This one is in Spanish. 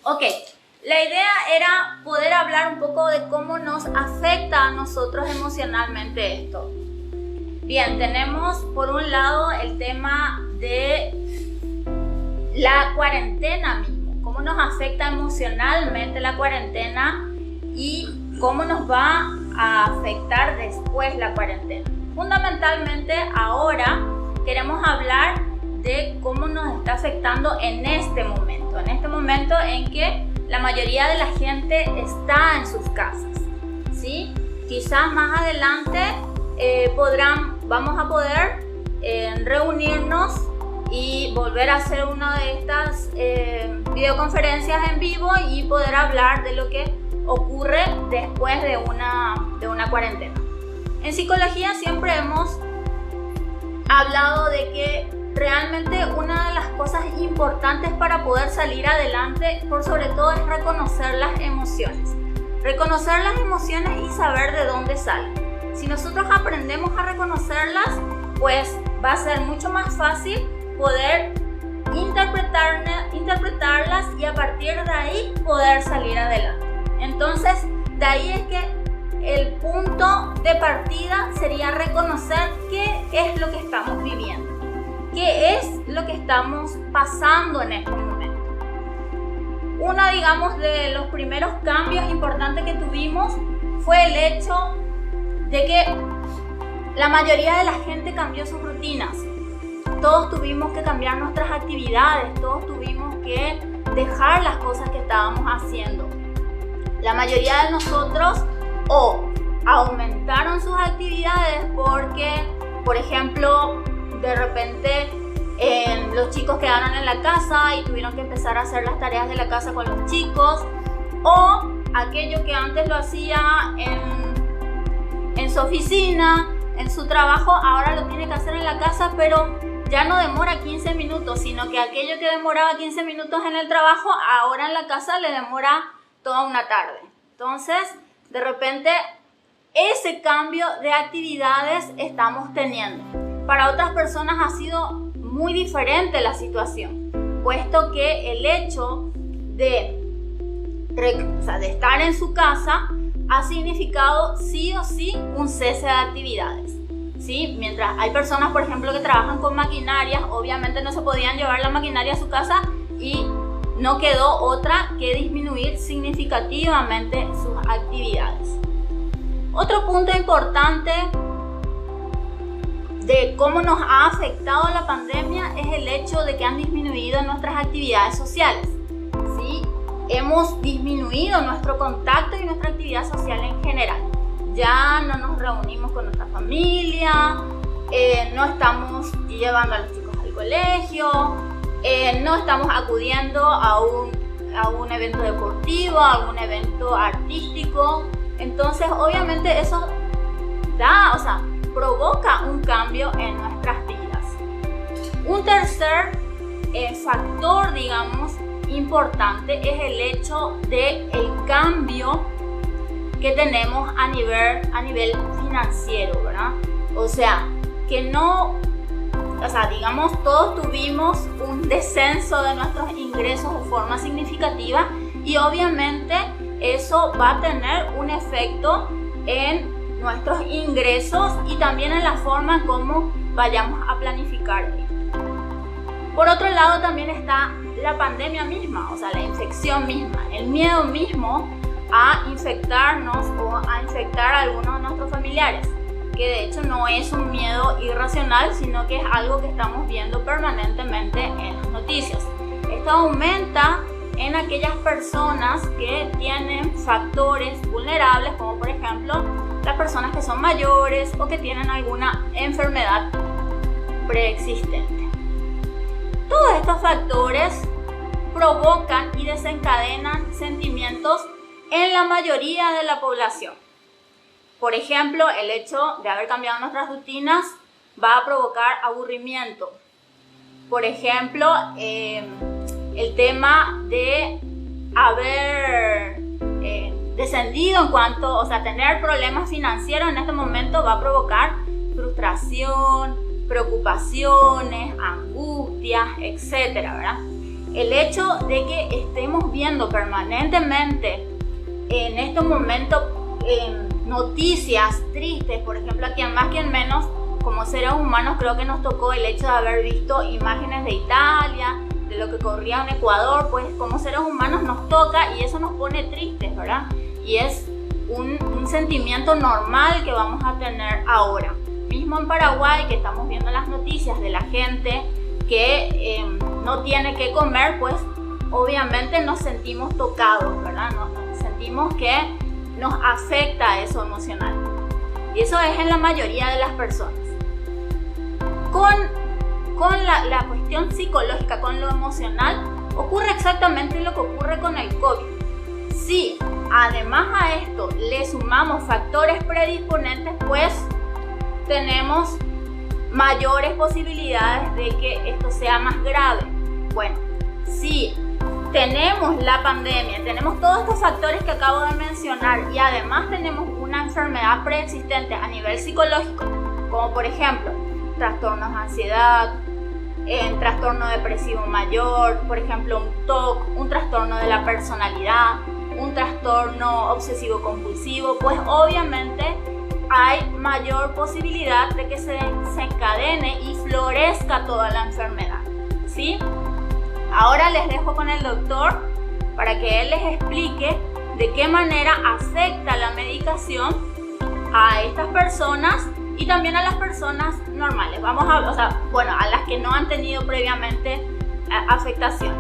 Ok, la idea era poder hablar un poco de cómo nos afecta a nosotros emocionalmente esto. Bien, tenemos por un lado el tema de la cuarentena mismo, cómo nos afecta emocionalmente la cuarentena y cómo nos va a afectar después la cuarentena. Fundamentalmente ahora queremos hablar de cómo nos está afectando en este momento en que la mayoría de la gente está en sus casas, ¿sí? Quizás más adelante vamos a poder reunirnos y volver a hacer una de estas videoconferencias en vivo y poder hablar de lo que ocurre después de una cuarentena. En psicología siempre hemos hablado de que realmente una de las cosas importantes para poder salir adelante, por sobre todo, es reconocer las emociones. Reconocer las emociones y saber de dónde salen. Si nosotros aprendemos a reconocerlas, pues va a ser mucho más fácil poder interpretarlas y a partir de ahí poder salir adelante. Entonces, de ahí es que el punto de partida sería reconocer qué es lo que estamos viviendo, qué es lo que estamos pasando en este momento. Uno, digamos, de los primeros cambios importantes que tuvimos fue el hecho de que la mayoría de la gente cambió sus rutinas. Todos tuvimos que cambiar nuestras actividades, todos tuvimos que dejar las cosas que estábamos haciendo. La mayoría de nosotros o aumentaron sus actividades porque, por ejemplo, de repente los chicos quedaron en la casa y tuvieron que empezar a hacer las tareas de la casa con los chicos, o aquello que antes lo hacía en su oficina, en su trabajo, ahora lo tiene que hacer en la casa, pero ya no demora 15 minutos, sino que aquello que demoraba 15 minutos en el trabajo, ahora en la casa le demora toda una tarde. Entonces, de repente, ese cambio de actividades estamos teniendo. Para otras personas ha sido muy diferente la situación, puesto que el hecho de estar en su casa ha significado sí o sí un cese de actividades, ¿sí? Mientras hay personas, por ejemplo, que trabajan con maquinarias, obviamente no se podían llevar la maquinaria a su casa y no quedó otra que disminuir significativamente sus actividades. Otro punto importante de cómo nos ha afectado la pandemia es el hecho de que han disminuido nuestras actividades sociales, ¿sí? Hemos disminuido nuestro contacto y nuestra actividad social en general. Ya no nos reunimos con nuestra familia, no estamos llevando a los chicos al colegio, no estamos acudiendo a un evento deportivo, a un evento artístico. Entonces, obviamente eso provoca un cambio en nuestras vidas. Un tercer factor, digamos, importante es el hecho del cambio que tenemos a nivel financiero, ¿verdad? O sea, digamos, todos tuvimos un descenso de nuestros ingresos de forma significativa y obviamente eso va a tener un efecto en nuestros ingresos y también en la forma en cómo vayamos a planificar. Por otro lado, también está la pandemia misma, o sea, la infección misma, el miedo mismo a infectarnos o a infectar a algunos de nuestros familiares, que de hecho no es un miedo irracional, sino que es algo que estamos viendo permanentemente en las noticias. Esto aumenta en aquellas personas que tienen factores vulnerables, como por ejemplo las personas que son mayores o que tienen alguna enfermedad preexistente. Todos estos factores provocan y desencadenan sentimientos en la mayoría de la población. Por ejemplo, el hecho de haber cambiado nuestras rutinas va a provocar aburrimiento. Por ejemplo, el tema de haber descendido en cuanto, tener problemas financieros en este momento va a provocar frustración, preocupaciones, angustias, etcétera, ¿verdad? el hecho de que estemos viendo permanentemente en estos momentos noticias tristes, por ejemplo, aquí en Más que en Menos, como seres humanos creo que nos tocó el hecho de haber visto imágenes de Italia, de lo que ocurría en Ecuador, pues como seres humanos nos toca y eso nos pone tristes, ¿verdad? Y es un sentimiento normal que vamos a tener ahora. Mismo en Paraguay, que estamos viendo las noticias de la gente que no tiene que comer, pues obviamente nos sentimos tocados, ¿verdad? Nos sentimos que nos afecta eso emocional. Y eso es en la mayoría de las personas. Con la cuestión psicológica, con lo emocional, ocurre exactamente lo que ocurre con el COVID. Si además a esto le sumamos factores predisponentes, pues tenemos mayores posibilidades de que esto sea más grave. Bueno, si tenemos la pandemia, tenemos todos estos factores que acabo de mencionar y además tenemos una enfermedad preexistente a nivel psicológico, como por ejemplo trastornos de ansiedad, trastorno depresivo mayor, por ejemplo un TOC, un trastorno de la personalidad, un trastorno obsesivo compulsivo, pues obviamente hay mayor posibilidad de que se encadene y florezca toda la enfermedad, ¿sí? Ahora les dejo con el doctor para que él les explique de qué manera afecta la medicación a estas personas y también a las personas normales. A las que no han tenido previamente afectación.